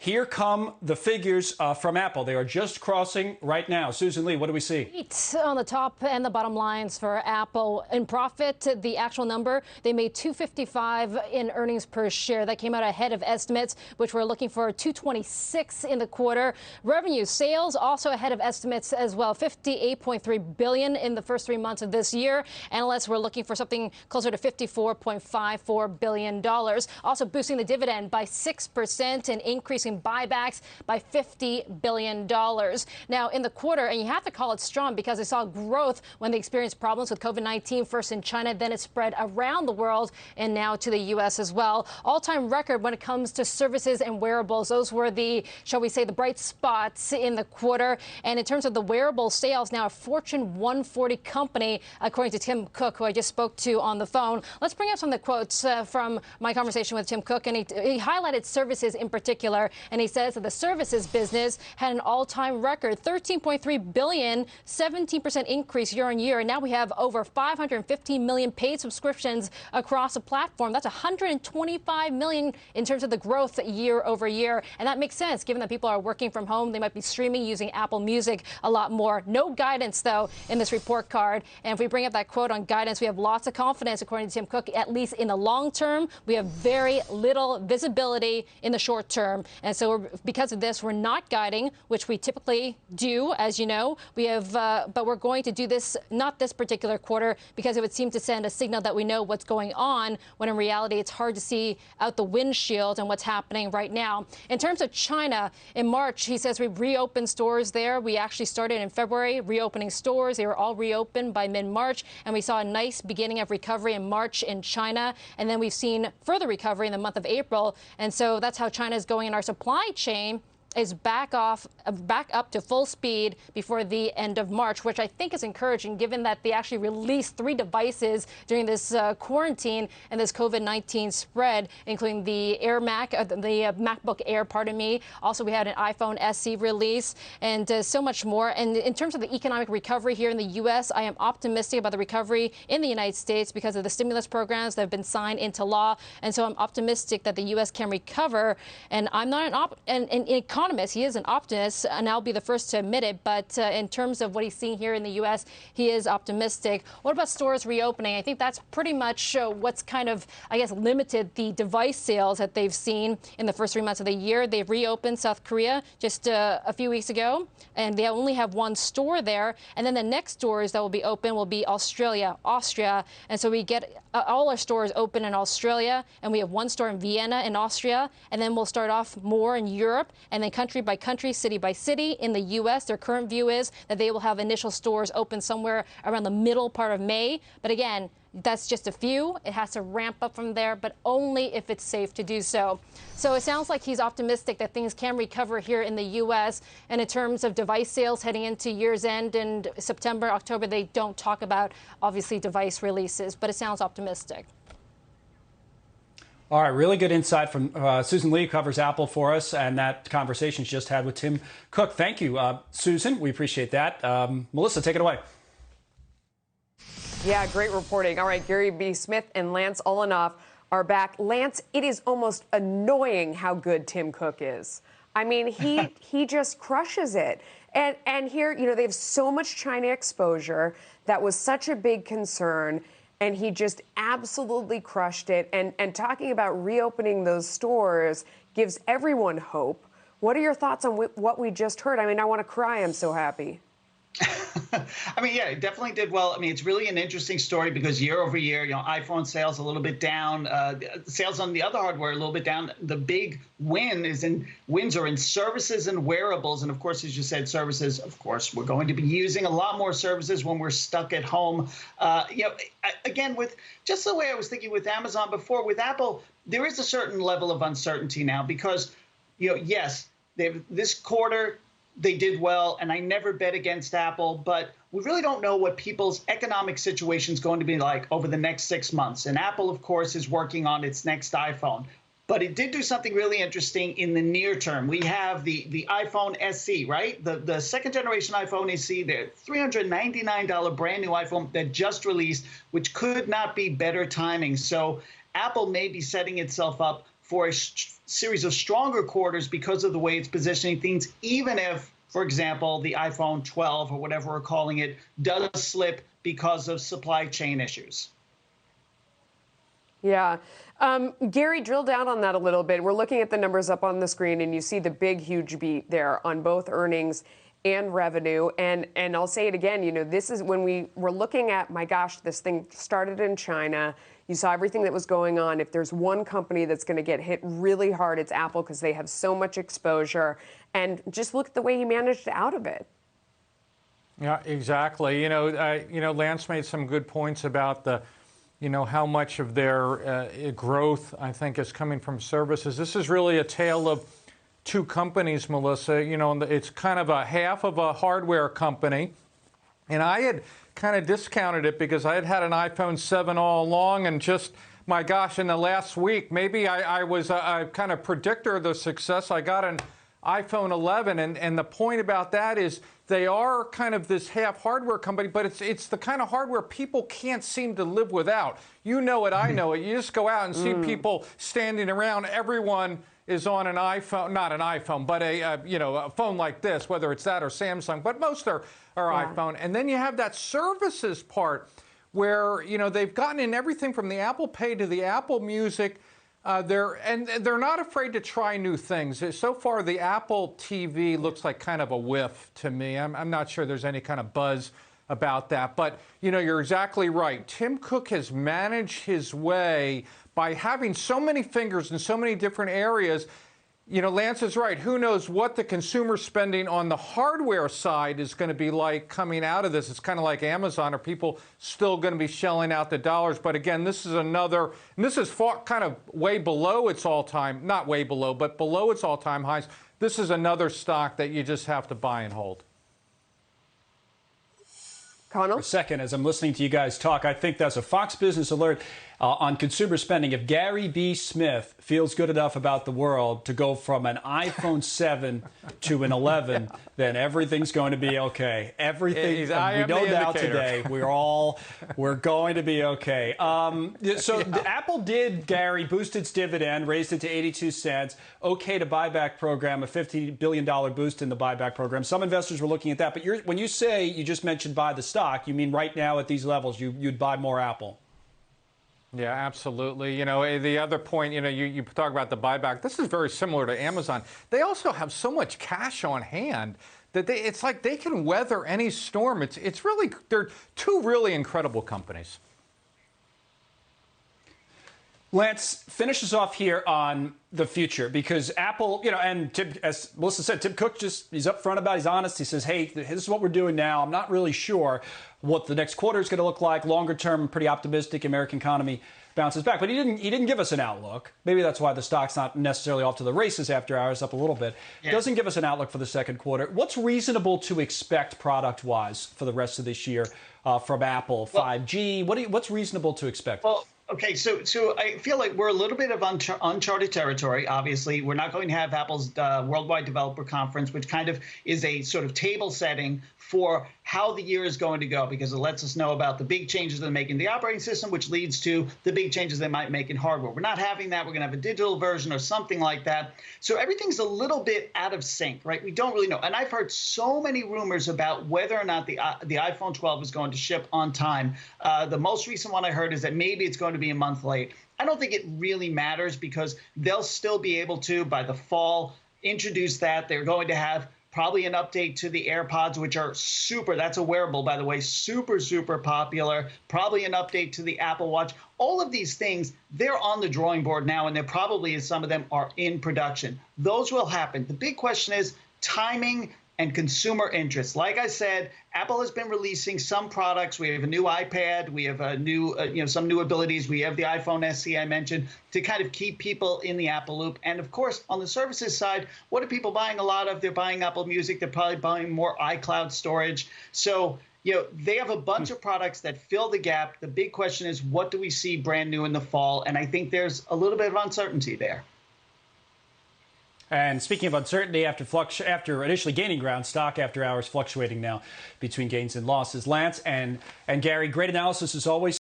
Here come the figures from Apple. They are just crossing right now. Susan Lee, what do we see? On the top and the bottom lines for Apple. In profit, the actual number, they made $2.55 in earnings per share. That came out ahead of estimates, which were looking for $2.26 in the quarter. Revenue sales also ahead of estimates as well. $58.3 billion in the first 3 months of this year. Analysts were looking for something closer to $54.54 billion. Also boosting the dividend by 6% and increasing buybacks by $50 billion. Now, in the quarter, and you have to call it strong because they saw growth when they experienced problems with COVID-19, first in China, then it spread around the world, and now to the U.S. as well. All-time record when it comes to services and wearables. Those were the, shall we say, the bright spots in the quarter. And in terms of the wearable sales, now a Fortune 140 company, according to Tim Cook, who I just spoke to on the phone. Let's bring up some of the quotes from my conversation with Tim Cook, and he highlighted services in particular. And he says that the services business had an all-time record, $13.3 billion, 17% increase year on year. And now we have over 515 million paid subscriptions across the platform. That's 125 million in terms of the growth year over year. And that makes sense, given that people are working from home. They might be streaming using Apple Music a lot more. No guidance, though, in this report card. And if we bring up that quote on guidance, we have lots of confidence, according to Tim Cook, at least in the long term. We have very little visibility in the short term. And so because of this, we're not guiding, which we typically do, as you know. We have, but we're going to do this, not this particular quarter, because it would seem to send a signal that we know what's going on, when in reality it's hard to see out the windshield and what's happening right now. In terms of China, in March, he says we reopened stores there. We actually started in February reopening stores. They were all reopened by mid-March, and we saw a nice beginning of recovery in March in China. And then we've seen further recovery in the month of April. And so that's how China is going in our supply chain is back up to full speed before the end of March, which I think is encouraging, given that they actually released 3 devices during this quarantine and this COVID-19 spread, including the MacBook Air, pardon me. Also, we had an iPhone SE release and so much more. And in terms of the economic recovery here in the U.S., I am optimistic about the recovery in the United States because of the stimulus programs that have been signed into law. And so I'm optimistic that the U.S. can recover. And I'm not an economist. He is an optimist, and I'll be the first to admit it. But in terms of what he's seeing here in the U.S., he is optimistic. What about stores reopening? I think that's pretty much what's kind of, I guess, limited the device sales that they've seen in the first 3 months of the year. They've reopened South Korea just a few weeks ago, and they only have 1 store there. And then the next stores that will be open will be Australia, Austria. And so we get all our stores open in Australia, and we have 1 store in Vienna in Austria. And then we'll start off more in Europe, and then country by country, city by city. In the U.S., their current view is that they will have initial stores open somewhere around the middle part of May. But again, that's just a few. It has to ramp up from there, but only if it's safe to do so. So it sounds like he's optimistic that things can recover here in the U.S. And in terms of device sales heading into year's end in September, October, they don't talk about, obviously, device releases, but it sounds optimistic. All right, really good insight from Susan Lee, who covers Apple for us, and that conversation she just had with Tim Cook. Thank you, Susan. We appreciate that. Melissa, take it away. Yeah, great reporting. All right, Gary B. Smith and Lance Ulanoff are back. Lance, it is almost annoying how good Tim Cook is. I mean, he just crushes it. And here, you know, they have so much China exposure. That was such a big concern. And he just absolutely crushed it. And talking about reopening those stores gives everyone hope. What are your thoughts on what we just heard? I mean, I want to cry. I'm so happy. I mean, yeah, it definitely did well. I mean, it's really an interesting story because year over year, you know, iPhone sales a little bit down, sales on the other hardware a little bit down. The big wins are in services and wearables. And of course, as you said, services, of course, we're going to be using a lot more services when we're stuck at home. You know, again, with just the way I was thinking with Amazon before, with Apple, there is a certain level of uncertainty now because, you know, yes, this quarter, they did well, and I never bet against Apple, but we really don't know what people's economic situation is going to be like over the next 6 months. And Apple, of course, is working on its next iPhone. But it did do something really interesting in the near term. We have the iPhone SE, right? The second generation iPhone SE, the $399 brand new iPhone that just released, which could not be better timing. So Apple may be setting itself up for a series of stronger quarters because of the way it's positioning things, even if, for example, the iPhone 12 or whatever we're calling it does slip because of supply chain issues. Yeah. Gary, drill down on that a little bit. We're looking at the numbers up on the screen, and you see the big, huge beat there on both earnings and revenue. And I'll say it again, you know, this is when we were looking at, my gosh, this thing started in China. You saw everything that was going on. If there's one company that's going to get hit really hard, it's Apple, because they have so much exposure. And just look at the way he managed out of it. Yeah, exactly. You know, Lance made some good points about the, you know, how much of their growth, I think, is coming from services. This is really a tale of two companies, Melissa. You know, it's kind of a half of a hardware company. And I had kind of discounted it because I had an iPhone 7 all along, and just, my gosh, in the last week, maybe I was a kind of predictor of the success. I got an iPhone 11, and the point about that is they are kind of this half hardware company, but it's the kind of hardware people can't seem to live without. You know it, I know it. You just go out and see people standing around. Everyone is on an iPhone, not an iPhone, but a phone like this, whether it's that or Samsung, but most are iPhone. And then you have that services part where, you know, they've gotten in everything from the Apple Pay to the Apple Music. They're not afraid to try new things. So far, the Apple TV looks like kind of a whiff to me. I'm not sure there's any kind of buzz about that. But, you know, you're exactly right. Tim Cook has managed his way by having so many fingers in so many different areas. You know, Lance is right. Who knows what the consumer spending on the hardware side is going to be like coming out of this? It's kind of like Amazon. Are people still going to be shelling out the dollars? But again, this is another, and this is kind of way below its all-time, not way below, but below its all-time highs. This is another stock that you just have to buy and hold. Connell? For a second, as I'm listening to you guys talk, I think that's a Fox Business Alert on consumer spending. If Gary B. Smith feels good enough about the world to go from an iPhone 7 to an 11, then everything's going to be okay. Everything, we know now today, we're going to be okay. Apple did, Gary, boost its dividend, raised it to 82 cents. Okay to buyback program, a $50 billion boost in the buyback program. Some investors were looking at that. But when you say, you just mentioned buy the stock, you mean right now at these levels, you'd buy more Apple? Yeah, absolutely. You know, the other point, you know, you talk about the buyback. This is very similar to Amazon. They also have so much cash on hand that it's like they can weather any storm. It's really, they're two really incredible companies. Lance, finish us off here on the future, because Apple, you know, and Tim, as Melissa said, Tim Cook he's upfront about it, he's honest. He says, hey, this is what we're doing now. I'm not really sure what the next quarter is going to look like. Longer term, pretty optimistic. American economy bounces back. But he didn't give us an outlook. Maybe that's why the stock's not necessarily off to the races after hours, up a little bit. Yeah. Doesn't give us an outlook for the second quarter. What's reasonable to expect product-wise for the rest of this year from Apple? 5G? What's reasonable to expect? Well, okay, so I feel like we're a little bit of uncharted territory. Obviously, we're not going to have Apple's Worldwide Developer Conference, which kind of is a sort of table setting for how the year is going to go, because it lets us know about the big changes they're making in the operating system, which leads to the big changes they might make in hardware. We're not having that. We're going to have a digital version or something like that. So everything's a little bit out of sync, right? We don't really know. And I've heard so many rumors about whether or not the iPhone 12 is going to ship on time. The most recent one I heard is that maybe it's going to be a month late. I don't think it really matters, because they'll still be able to, by the fall, introduce that. They're going to have probably an update to the AirPods, which are super, that's a wearable, by the way, super, super popular. Probably an update to the Apple Watch. All of these things, they're on the drawing board now, and there probably is, some of them are in production. Those will happen. The big question is timing and consumer interest. Like I said, Apple has been releasing some products. We have a new iPad. We have a new, some new abilities. We have the iPhone SE I mentioned, to kind of keep people in the Apple loop. And of course, on the services side, what are people buying a lot of? They're buying Apple Music. They're probably buying more iCloud storage. So, you know, they have a bunch of products that fill the gap. The big question is, what do we see brand new in the fall? And I think there's a little bit of uncertainty there. And speaking of uncertainty, after initially gaining ground, stock after hours fluctuating now between gains and losses. Lance and Gary, great analysis as always.